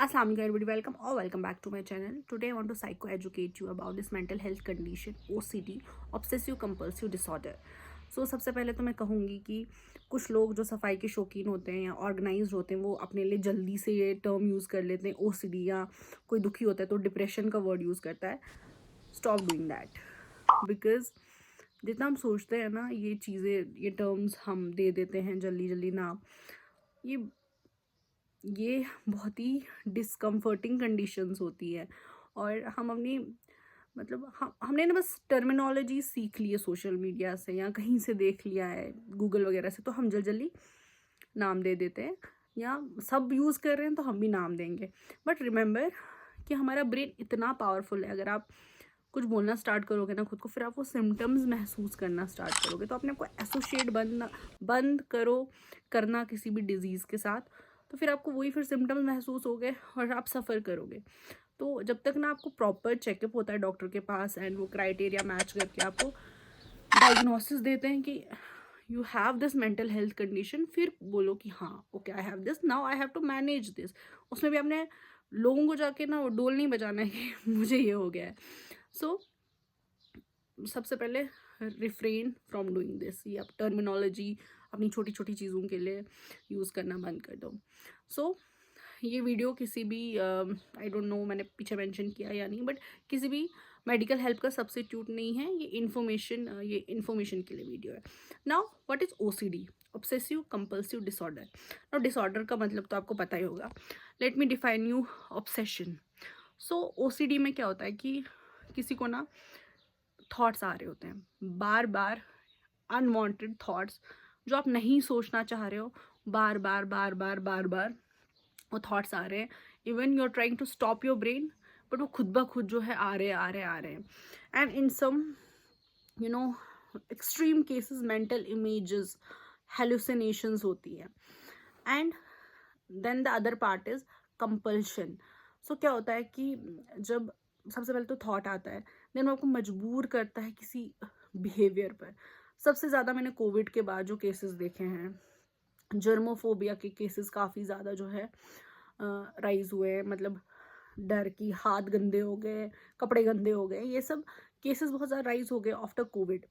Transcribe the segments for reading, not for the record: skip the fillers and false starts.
Assalamu alaikum everybody, welcome or welcome back to my channel. Today I want to psycho-educate you about this mental health condition OCD, obsessive compulsive disorder. सबसे पहले तो मैं कहूँगी कि कुछ लोग जो सफाई के शौकीन होते हैं या ऑर्गेनाइज्ड होते हैं वो अपने लिए जल्दी से ये टर्म यूज़ कर लेते हैं OCD, या कोई दुखी होता है तो डिप्रेशन का वर्ड यूज़ करता है. स्टॉप डूइंग दैट, बिकॉज जितना हम सोचते हैं ना ये चीज़ें, ये टर्म्स हम दे देते हैं जल्दी जल्दी नाम, ये बहुत ही डिस्कम्फर्टिंग कंडीशंस होती है. और हम अपनी हमने ना बस टर्मिनोलॉजी सीख ली है सोशल मीडिया से या कहीं से देख लिया है गूगल वगैरह से, तो हम जल्दी नाम दे देते हैं या सब यूज़ कर रहे हैं तो हम भी नाम देंगे. बट रिमेंबर कि हमारा ब्रेन इतना पावरफुल है, अगर आप कुछ बोलना स्टार्ट करोगे ना खुद को, फिर आप वो सिम्टम्स महसूस करना स्टार्ट करोगे, तो अपने आप को एसोशिएट बंद करो करना किसी भी डिजीज़ के साथ, तो फिर आपको वही फिर सिम्टम्स महसूस होंगे और आप सफ़र करोगे. तो जब तक ना आपको प्रॉपर चेकअप होता है डॉक्टर के पास एंड वो क्राइटेरिया मैच करके आपको डायग्नोसिस देते हैं कि you have this mental health condition, फिर बोलो कि हाँ okay I have this, now I have to manage this. उसमें भी आपने लोगों को जाके ना वो डोल नहीं बजाना है कि मुझे ये हो गया है. सो सबसे पहले रिफ्रेन फ्रॉम डूइंग दिस. ये आप टर्मिनोलॉजी अपनी छोटी छोटी चीज़ों के लिए यूज़ करना बंद कर दो. सो ये वीडियो किसी भी आई डोंट नो मैंने पीछे मेंशन किया या नहीं, बट किसी भी मेडिकल हेल्प का सब्स्टिट्यूट नहीं है. ये इन्फॉर्मेशन के लिए वीडियो है. Now what is OCD, obsessive compulsive disorder. Now disorder का मतलब तो आपको पता ही होगा. Let me define you obsession. So OCD में क्या होता है कि किसी को ना थॉट्स आ रहे होते हैं बार बार, अनवांटेड थॉट्स जो आप नहीं सोचना चाह रहे हो, बार बार बार बार बार बार वो थॉट्स आ रहे हैं. Even you are trying to stop your brain, but वो खुद ब खुद जो है आ रहे हैं. And in some you know extreme cases mental images, hallucinations होती है. And then the other part is compulsion. So क्या होता है कि जब सबसे पहले तो थॉट आता है, देन वो आपको मजबूर करता है किसी बिहेवियर पर. सबसे ज़्यादा मैंने कोविड के बाद जो केसेस देखे हैं, जर्मोफोबिया के केसेस काफ़ी ज़्यादा जो है राइज हुए हैं. मतलब डर की, हाथ गंदे हो गए, कपड़े गंदे हो गए, ये सब केसेस बहुत ज़्यादा राइज हो गए आफ्टर कोविड.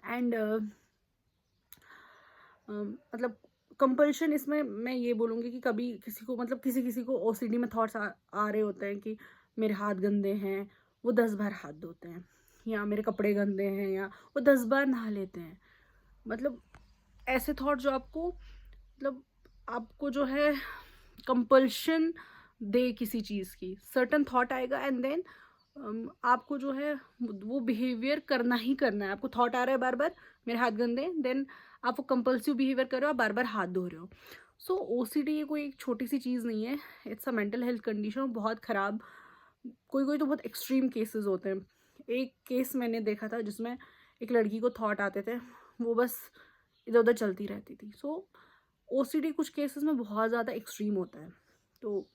एंड मतलब कंपल्शन, इसमें मैं ये बोलूँगी कि कभी किसी को किसी को OCD में थॉट्स आ रहे होते हैं कि मेरे हाथ गंदे हैं, वो 10 बार हाथ धोते हैं, या मेरे कपड़े गंदे हैं, या वो 10 बार नहा लेते हैं. मतलब ऐसे थॉट जो आपको जो है कंपल्शन दे किसी चीज़ की. सर्टन थॉट आएगा एंड देन आपको जो है वो बिहेवियर करना ही करना है. आपको थॉट आ रहा है बार बार मेरे हाथ गंदे, देन आप वो कंपल्सिव बिहेवियर कर रहे हो, आप बार बार हाथ धो रहे हो. सो OCD ये कोई एक छोटी सी चीज़ नहीं है, it's a mental health condition, बहुत ख़राब. कोई तो बहुत एक्सट्रीम केसेस होते हैं. एक केस मैंने देखा था जिसमें एक लड़की को थॉट आते थे, वो बस इधर उधर चलती रहती थी. सो OCD कुछ केसेस में बहुत ज़्यादा एक्सट्रीम होता है. तो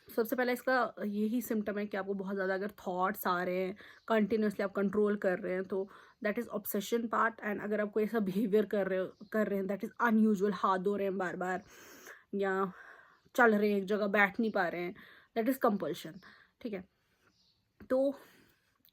सबसे पहले इसका यही सिम्टम है कि आपको बहुत ज़्यादा अगर थॉट्स आ रहे हैं, कंटिन्यूसली आप कंट्रोल कर रहे हैं, तो that is obsession part. And अगर आप कोई ऐसा बिहेवियर कर रहे हैं दैट इज़ अनयूजुअल, हाथ धो रहे हैं बार बार, या चल रहे हैं एक जगह, बैठ नहीं पा रहे हैं, दैट इज़ कंपल्शन. ठीक है. तो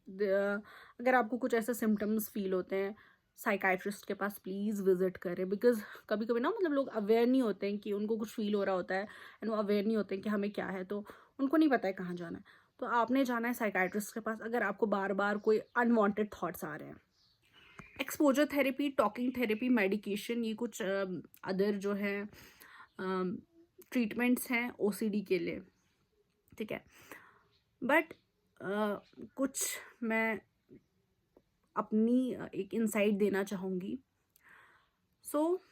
अगर आपको कुछ ऐसे सिम्टम्स फील होते हैं, साइकाइट्रिस्ट के पास प्लीज़ विजिट करें. बिकॉज कभी कभी ना लोग अवेयर नहीं होते हैं कि उनको कुछ फील हो रहा होता है, एंड वो अवेयर नहीं होते हैं कि हमें क्या है, तो उनको नहीं पता है कहाँ जाना है. तो आपने जाना है साइकाइट्रिस्ट के पास अगर आपको बार बार कोई अनवांटेड थॉट्स आ रहे हैं. Exposure therapy, talking therapy, medication, ये कुछ अदर जो है ट्रीटमेंट्स हैं OCD के लिए. ठीक है. बट कुछ मैं अपनी एक इंसाइट देना चाहूँगी. सो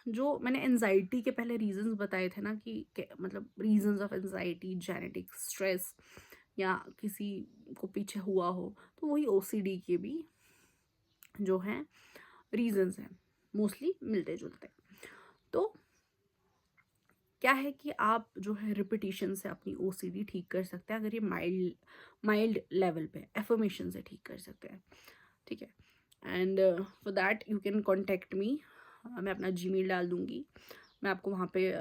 जो मैंने एनजाइटी के पहले रीजंस बताए थे ना कि reasons of anxiety, genetic stress, या किसी को पीछे हुआ हो, तो वही OCD के भी जो हैं रीजंस हैं, मोस्टली मिलते जुलते. तो क्या है कि आप जो है रिपीटिशन से अपनी OCD ठीक कर सकते हैं. अगर ये माइल्ड लेवल पे एफर्मेशन से ठीक कर सकते हैं. ठीक है. And for that you can contact me. मैं अपना Gmail डाल दूँगी. मैं आपको वहाँ पे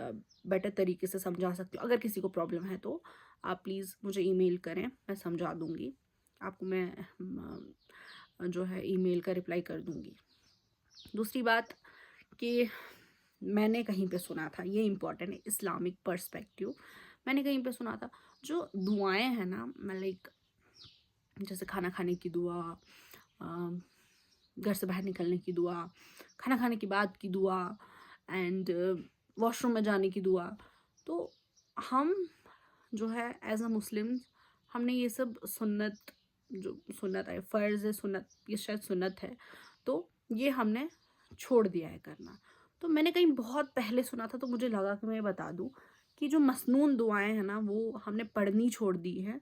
बेटर तरीके से समझा सकती हूँ। अगर किसी को प्रॉब्लम है तो आप प्लीज़ मुझे ईमेल करें, मैं समझा दूँगी। आपको मैं जो है ईमेल का रिप्लाई कर दूँगी। दूसरी बात कि मैंने कहीं पे सुना था, ये इम्पोर्टेंट है, इस्लामिक पर्सपेक्टिव। मैंने कहीं पे सुना था, जो दुआएँ हैं ना, मैं लाइक जैसे खाना खाने की दुआ, अ, घर से बाहर निकलने की दुआ, खाना खाने के बाद की दुआ एंड वॉशरूम में जाने की दुआ। तो हम जो है एज़ अ मुस्लिम्स, हमने ये सब सुन्नत, जो सुन्नत है, फ़र्ज़ है सुन्नत, ये शायद सुन्नत है, तो ये हमने छोड़ दिया है करना। तो मैंने कहीं बहुत पहले सुना था, तो मुझे लगा कि मैं ये बता दूँ कि जो मसनून दुआएँ हैं ना, वो हमने पढ़नी छोड़ दी हैं।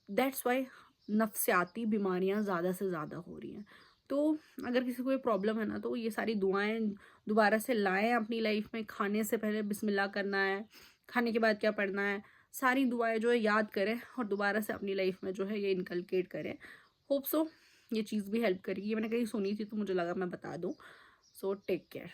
दैट्स व्हाई नफ़्सियाती बीमारियाँ ज़्यादा से ज़्यादा हो रही हैं। तो अगर किसी को ये प्रॉब्लम है ना, तो ये सारी दुआएँ दोबारा से लाएँ अपनी लाइफ में। खाने से पहले बिस्मिल्लाह करना है, खाने के बाद क्या पढ़ना है, सारी दुआएँ जो है याद करें और दोबारा से अपनी लाइफ में जो है ये इनकलकेट करें। होप सो ये चीज़ भी हेल्प करेगी। ये मैंने कहीं सुनी थी, तो मुझे लगा मैं बता दूँ। So take care.